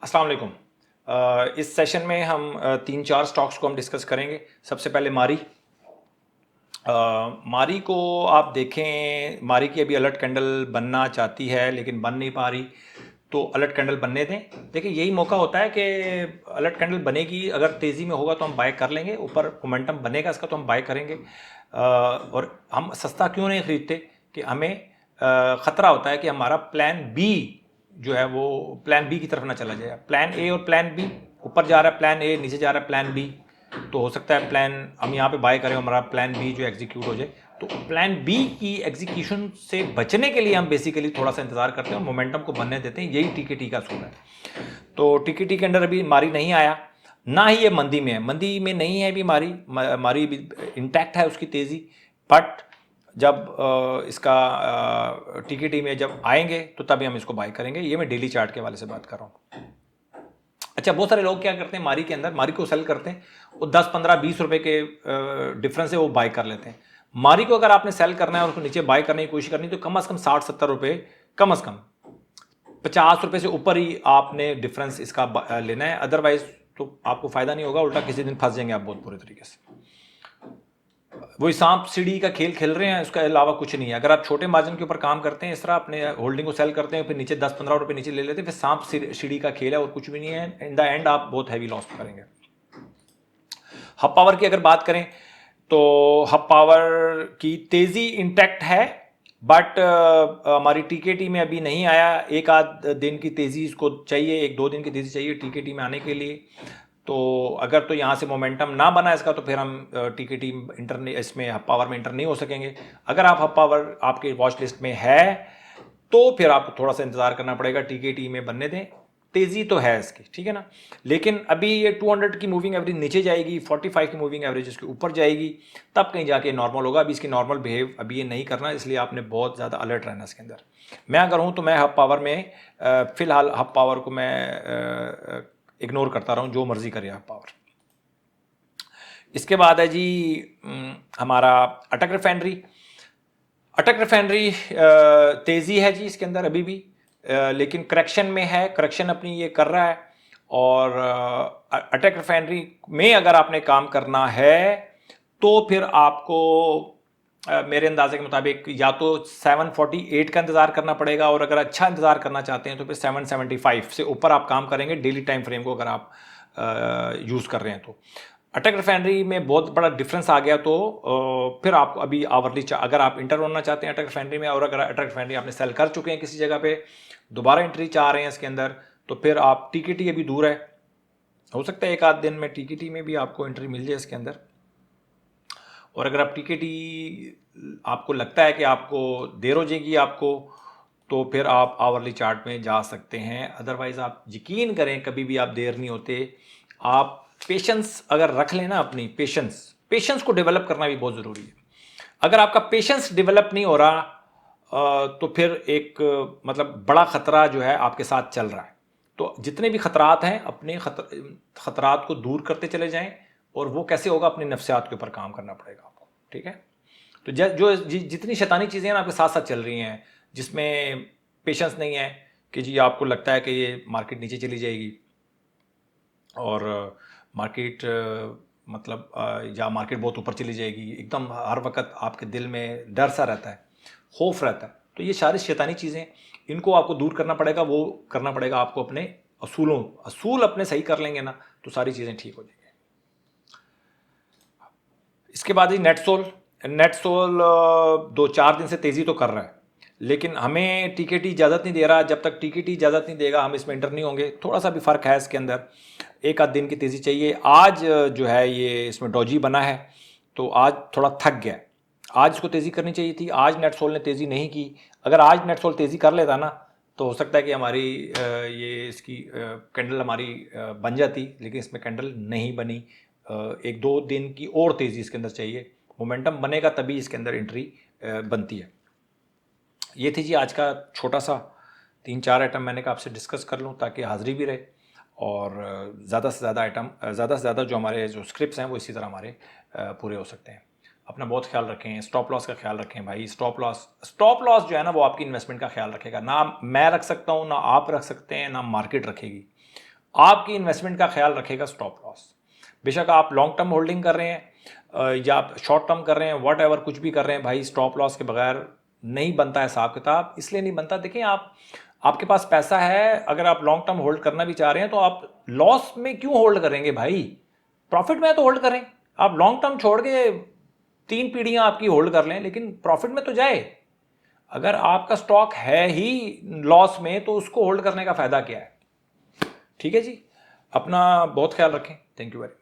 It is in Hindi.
अस्सलाम वालेकुम। इस सेशन में हम तीन चार स्टॉक्स को हम डिस्कस करेंगे। सबसे पहले मारी। मारी को आप देखें, मारी की अभी अलर्ट कैंडल बनना चाहती है लेकिन बन नहीं पा रही, तो अलर्ट कैंडल बनने दें। देखिए यही मौका होता है कि अलर्ट कैंडल बनेगी, अगर तेज़ी में होगा तो हम बाय कर लेंगे, ऊपर मोमेंटम बनेगा इसका तो हम बाय करेंगे। और हम सस्ता क्यों नहीं खरीदते कि हमें ख़तरा होता है कि हमारा प्लान बी जो है वो प्लान बी की तरफ ना चला जाए। प्लान ए और प्लान बी, ऊपर जा रहा है प्लान ए, नीचे जा रहा है प्लान बी, तो हो सकता है प्लान हम यहाँ पे बाय करें, हमारा प्लान बी जो एग्जीक्यूट हो जाए। तो प्लान बी की एग्जीक्यूशन से बचने के लिए हम बेसिकली थोड़ा सा इंतजार करते हैं और मोमेंटम को बनने देते हैं। यही टीकेटी का असूल है। तो टीकेटी के अंदर अभी मारी नहीं आया, ना ही ये मंदी में है, मंदी में नहीं है अभी मारी, मारी भी इंटैक्ट है उसकी तेज़ी। बट जब इसका टीकेटी में जब आएंगे तो तभी हम इसको बाय करेंगे। ये मैं डेली चार्ट के वाले से बात कर रहा हूँ। अच्छा, बहुत सारे लोग क्या करते हैं, मारी के अंदर मारी को सेल करते हैं, वो 10 15 20 रुपए के डिफरेंस से वो बाय कर लेते हैं। मारी को अगर आपने सेल करना है और उसको नीचे बाय करने की कोशिश करनी तो कम से कम 60 70 रुपए, कम से कम 50 रुपए से ऊपर ही आपने डिफरेंस इसका लेना है, अदरवाइज तो आपको फायदा नहीं होगा, उल्टा किसी दिन फंस जाएंगे आप बहुत बुरे तरीके से। वही सांप सीढ़ी का खेल खेल रहे हैं, उसके अलावा कुछ नहीं है। अगर आप छोटे मार्जिन के ऊपर काम करते हैं, इस तरह अपने होल्डिंग को सेल करते हैं, फिर नीचे 10 15 रुपए नीचे ले लेते हैं, फिर सांप सीढ़ी का खेल है और कुछ भी नहीं है। इन द एंड आप बहुत हैवी लॉस करेंगे। हब पावर की अगर बात करें तो हब पावर की तेजी इंटैक्ट है, बट हमारी टीकेटी में अभी नहीं आया। एक आध दिन की तेजी इसको चाहिए, एक दो दिन की तेजी चाहिए टीकेटी में आने के लिए। तो अगर तो यहाँ से मोमेंटम ना बना इसका तो फिर हम टीकेटी इंटर इसमें हब पावर में इंटर नहीं हो सकेंगे। अगर आप हब पावर आपके वॉच लिस्ट में है तो फिर आपको थोड़ा सा इंतजार करना पड़ेगा, टीकेटी में बनने दें। तेजी तो है इसकी, ठीक है ना। लेकिन अभी ये 200 की मूविंग एवरेज नीचे जाएगी, 45 की मूविंग एवरेज इसके ऊपर जाएगी, तब कहीं जाके नॉर्मल होगा। अभी इसकी नॉर्मल बिहेव अभी ये नहीं करना, इसलिए आपने बहुत ज़्यादा अलर्ट रहना इसके अंदर। मैं अगर हूँ तो मैं हब पावर में फिलहाल हब पावर को मैं इग्नोर करता रहा हूँ, जो मर्जी करे हब पावर। इसके बाद है जी हमारा अटक रिफाइनरी। अटक रिफाइनरी तेज़ी है जी इसके अंदर अभी भी, लेकिन करेक्शन में है, करेक्शन अपनी ये कर रहा है। और अटक रिफाइनरी में अगर आपने काम करना है तो फिर आपको मेरे अंदाजे के मुताबिक या तो 748 का इंतज़ार करना पड़ेगा, और अगर अच्छा इंतज़ार करना चाहते हैं तो फिर 775 से ऊपर आप काम करेंगे डेली टाइम फ्रेम को अगर आप यूज़ कर रहे हैं तो। अटक रिफाइनरी में बहुत बड़ा डिफरेंस आ गया तो फिर आपको अभी आवरली अगर आप इंटर होना चाहते हैं अटक रिफाइनरी में, और अगर अटक रिफाइनरी आपने सेल कर चुके हैं किसी जगह पे, दोबारा एंट्री चाह रहे हैं इसके अंदर, तो फिर आप टीकेटी अभी दूर है, हो सकता है एक आध दिन में टीकेटी में भी आपको एंट्री मिल जाए इसके अंदर। और अगर आप टीकेटी आपको लगता है कि आपको देर हो जाएगी आपको, तो फिर आप आवरली चार्ट में जा सकते हैं। अदरवाइज आप यकीन करें कभी भी आप देर नहीं होते। आप पेशेंस अगर रख लेना, अपनी पेशेंस को डेवलप करना भी बहुत ज़रूरी है। अगर आपका पेशेंस डेवलप नहीं हो रहा तो फिर एक मतलब बड़ा ख़तरा जो है आपके साथ चल रहा है। तो जितने भी ख़तरात हैं अपने ख़तरात को दूर करते चले जाएं, और वो कैसे होगा, अपनी नफ्सियात के ऊपर काम करना पड़ेगा आपको, ठीक है। तो जो जितनी शैतानी चीज़ें हैं ना आपके साथ साथ चल रही हैं, जिसमें पेशेंस नहीं है कि जी आपको लगता है कि ये मार्केट नीचे चली जाएगी, और मार्केट मतलब या मार्केट बहुत ऊपर चली जाएगी, एकदम हर वक्त आपके दिल में डर सा रहता है, खौफ रहता है। तो ये सारी शैतानी चीज़ें, इनको आपको दूर करना पड़ेगा। वो करना पड़ेगा आपको अपने असूल अपने सही कर लेंगे ना तो सारी चीज़ें ठीक हो जाएंगी। इसके बाद ही नेट सोल 2 4 दिन से तेज़ी तो कर रहा है, लेकिन हमें टीकेटी इजाज़त नहीं दे रहा। जब तक टीकेटी इजाज़त नहीं देगा हम इसमें इंटर नहीं होंगे। थोड़ा सा भी फ़र्क है इसके अंदर, एक आध दिन की तेज़ी चाहिए। आज जो है ये इसमें डॉजी बना है तो आज थोड़ा थक गया, आज इसको तेज़ी करनी चाहिए थी। आज नेटसोल ने तेज़ी नहीं की। अगर आज नेटसोल तेज़ी कर लेता ना तो हो सकता है कि हमारी ये इसकी कैंडल हमारी बन जाती, लेकिन इसमें कैंडल नहीं बनी। एक दो दिन की और तेज़ी इसके अंदर चाहिए, मोमेंटम बनेगा तभी इसके अंदर एंट्री बनती है। ये थी जी आज का छोटा सा 3 4 आइटम, मैंने कहा आपसे डिस्कस कर लूँ ताकि हाज़िरी भी रहे, और ज़्यादा से ज़्यादा आइटम, ज़्यादा से ज़्यादा जो हमारे जो स्क्रिप्ट्स हैं वो इसी तरह हमारे पूरे हो सकते हैं। अपना बहुत ख्याल रखें, स्टॉप लॉस का ख्याल रखें भाई। स्टॉप लॉस जो है ना वो आपकी इन्वेस्टमेंट का ख्याल रखेगा। ना मैं रख सकता हूँ, ना आप रख सकते हैं, ना मार्केट रखेगी। आपकी इन्वेस्टमेंट का ख्याल रखेगा स्टॉप लॉस। बेशक आप लॉन्ग टर्म होल्डिंग कर रहे हैं या आप शॉर्ट टर्म कर रहे हैं, वट एवर कुछ भी कर रहे हैं भाई, स्टॉप लॉस के बगैर नहीं बनता है हिसाब किताब। इसलिए नहीं बनता, देखिए आपके पास पैसा है, अगर आप लॉन्ग टर्म होल्ड करना भी चाह रहे हैं तो आप लॉस में क्यों होल्ड करेंगे भाई, प्रॉफिट में तो होल्ड करें। आप लॉन्ग टर्म छोड़ के 3 पीढ़ियां आपकी होल्ड कर लें, लेकिन प्रॉफिट में तो जाए। अगर आपका स्टॉक है ही लॉस में तो उसको होल्ड करने का फायदा क्या है। ठीक है जी, अपना बहुत ख्याल रखें। Thank you very much.